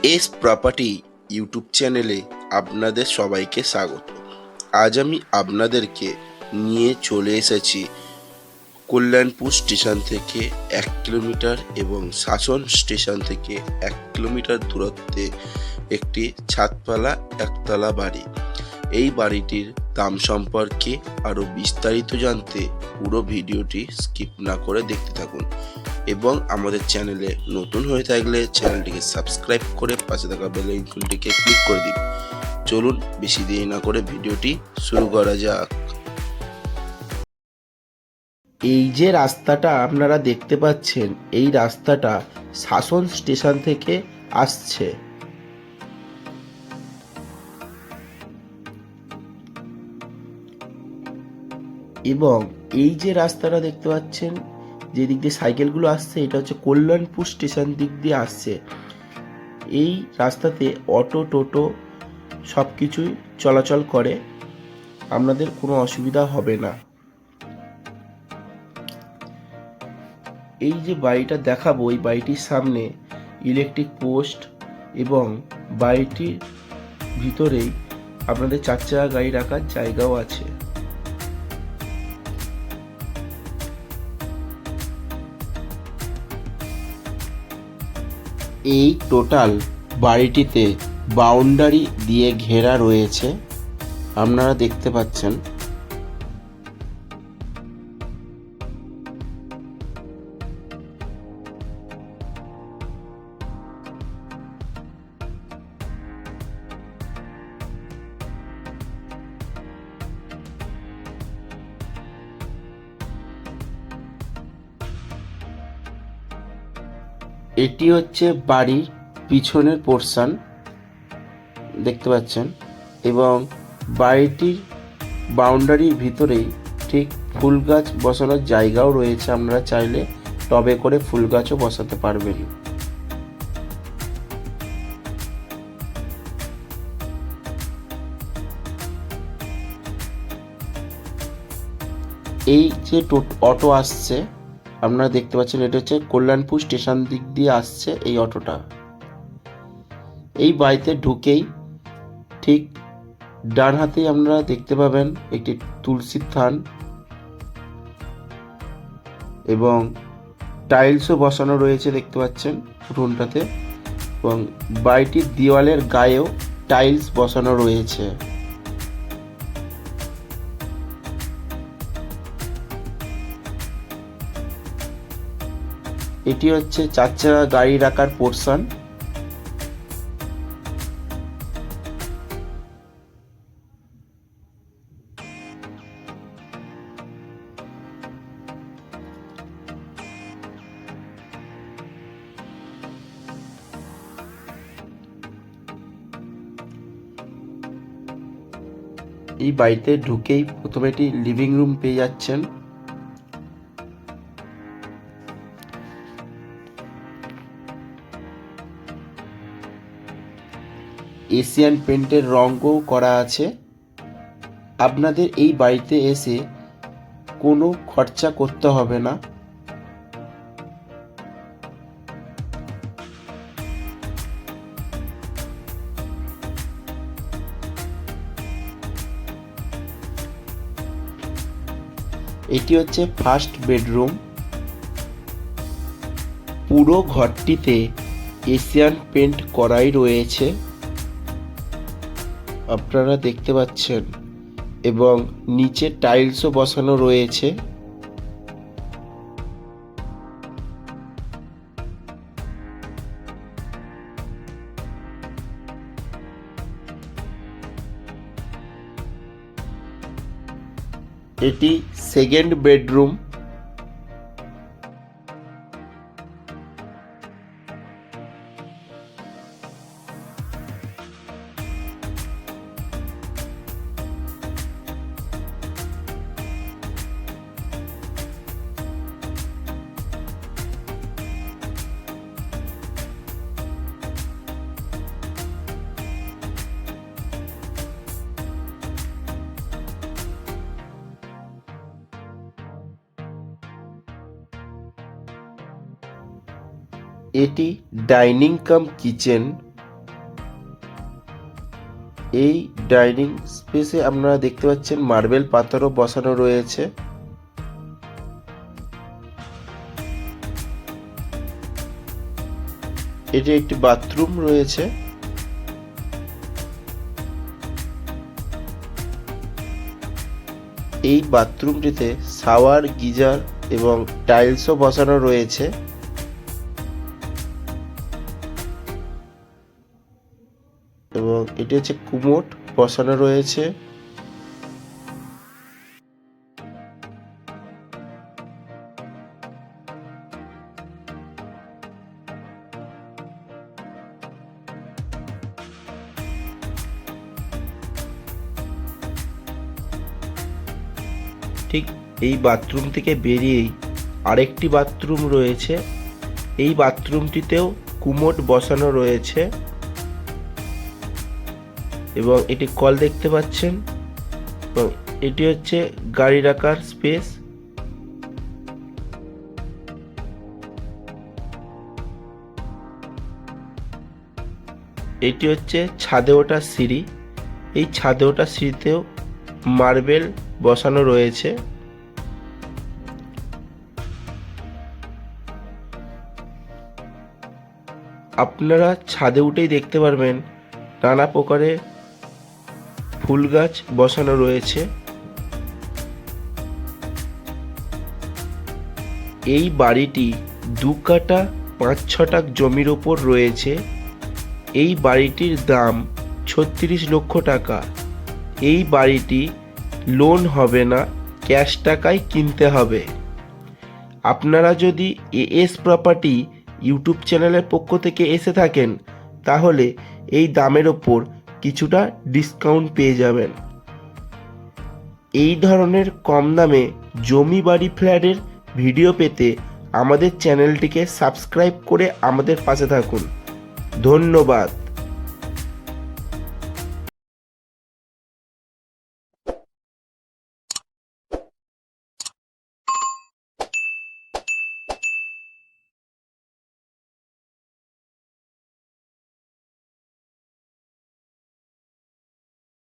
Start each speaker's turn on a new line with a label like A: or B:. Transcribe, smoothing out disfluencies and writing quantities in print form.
A: S property YouTube চ্যানেলে আপনাদের সবাইকে স্বাগত। আজ আমি আপনাদেরকে নিয়ে চলে এসেছি কল্যাণপুর স্টেশন থেকে 1 কিলোমিটার এবং শাসন স্টেশন থেকে 1 কিলোমিটার দূরত্বে একটি ছাদপালা একতলা বাড়ি। এই বাড়িটির দাম সম্পর্কে আরও বিস্তারিত জানতে পুরো ভিডিওটি স্কিপ না করে দেখতে থাকুন এবং আমাদের চ্যানেলে নতুন হয়ে থাকলে চ্যানেলটিকে সাবস্ক্রাইব করে পাশে থাকা বেল আইকনটিকে ক্লিক করে দিন। চলুন বেশি দেরি না করে ভিডিওটি শুরু করা যাক। এই যে রাস্তাটা আপনারা দেখতে পাচ্ছেন, এই রাস্তাটা শাসন স্টেশন থেকে আসছে এবং এই যে রাস্তাটা দেখতে পাচ্ছেন, যে দিক দিয়ে সাইকেলগুলো আসছে, এটা হচ্ছে কল্যাণপুর স্টেশন দিক দিয়ে আসছে। এই রাস্তাতে অটো টোটো সব কিছুই চলাচল করে, আপনাদের কোনো অসুবিধা হবে না। এই যে বাড়িটা দেখাবো, এই বাড়িটির সামনে ইলেকট্রিক পোস্ট এবং বাড়িটির ভিতরেই আপনাদের 4 চাকা গাড়ি রাখার জায়গাও আছে। এই টোটাল বাড়িটিতে বাউন্ডারি দিয়ে ঘেরা রয়েছে, আপনারা দেখতে পাচ্ছেন। এটি হচ্ছে বাড়ির পিছনের পোর্শন, দেখতে পাচ্ছেন, এবং বাড়িটির বাউন্ডারির ভিতরেই ঠিক ফুল গাছ বসানোর জায়গাও রয়েছে। আপনারা চাইলে টবে করে ফুল গাছও বসাতে পারবেন। এই যে অটো আসছে, আপনারা দেখতে পাচ্ছেন, এটা হচ্ছে কল্যাণপুর স্টেশন দিক দিয়ে আসছে এই অটোটা। এই বাড়িতে ঢুকেই ঠিক ডান হাতেই আপনারা দেখতে পাবেন একটি তুলসীর থান এবং টাইলসও বসানো রয়েছে, দেখতে পাচ্ছেন উঠোনটাতে, এবং বাড়িটির দেওয়ালের গায়েও টাইলস বসানো রয়েছে। এটি হচ্ছে 4 চাকা গাড়ি রাখার পোর্শন। এই বাড়িতে ঢুকেই প্রথমে একটি লিভিং রুম পেয়ে যাচ্ছেন। এশিয়ান পেন্টের রঙও করা আছে। আপনাদের এই বাড়িতে এসে কোনো খরচা করতে হবে না। এটি হচ্ছে ফার্স্ট বেডরুম। পুরো ঘরটিতে এশিয়ান পেন্ট করাই রয়েছে, আপনারা দেখতে পাচ্ছেন, এবং নিচে টাইলসও বসানো রয়েছে। এটি সেকেন্ড বেডরুম। এটি ডাইনিং কাম কিচেন। এই ডাইনিং স্পেসে আপনারা দেখতে পাচ্ছেন মার্বেল পাথরও বসানো রয়েছে। এটি একটি বাথরুম রয়েছে। এই বাথরুমটিতে শাওয়ার, গিজার এবং টাইলসও বসানো রয়েছে। এবং এটি হচ্ছে কুমোড বসানো রয়েছে। ঠিক এই বাথরুম থেকে বেরিয়েই আরেকটি বাথরুম রয়েছে। এই বাথরুমটিতেও কুমোড বসানো রয়েছে এবং এটি কল দেখতে পাচ্ছেন এবং এটি হচ্ছে গাড়ি রাখার স্পেস। এটি হচ্ছে ছাদে ওঠার সিঁড়ি। এই ছাদে ওঠার সিঁড়িতেও মার্বেল বসানো রয়েছে। আপনারা ছাদে উঠেই দেখতে পারবেন নানা প্রকারের ফুল গাছ বসানো রয়েছে। এই বাড়িটি 2 কাঠা 5 ছটাক জমির ওপর রয়েছে। এই বাড়িটির দাম 36 লক্ষ টাকা। এই বাড়িটি লোন হবে না, ক্যাশ টাকায় কিনতে হবে। আপনারা যদি এএস প্রপার্টি ইউটিউব চ্যানেলের পক্ষ থেকে এসে থাকেন তাহলে এই দামের ওপর কিছুটা ডিসকাউন্ট পেয়ে যাবেন। এই ধরনের কম দামে জমি বাড়ি ফ্ল্যাটের ভিডিও পেতে আমাদের চ্যানেলটিকে সাবস্ক্রাইব করে আমাদের পাশে থাকুন। ধন্যবাদ।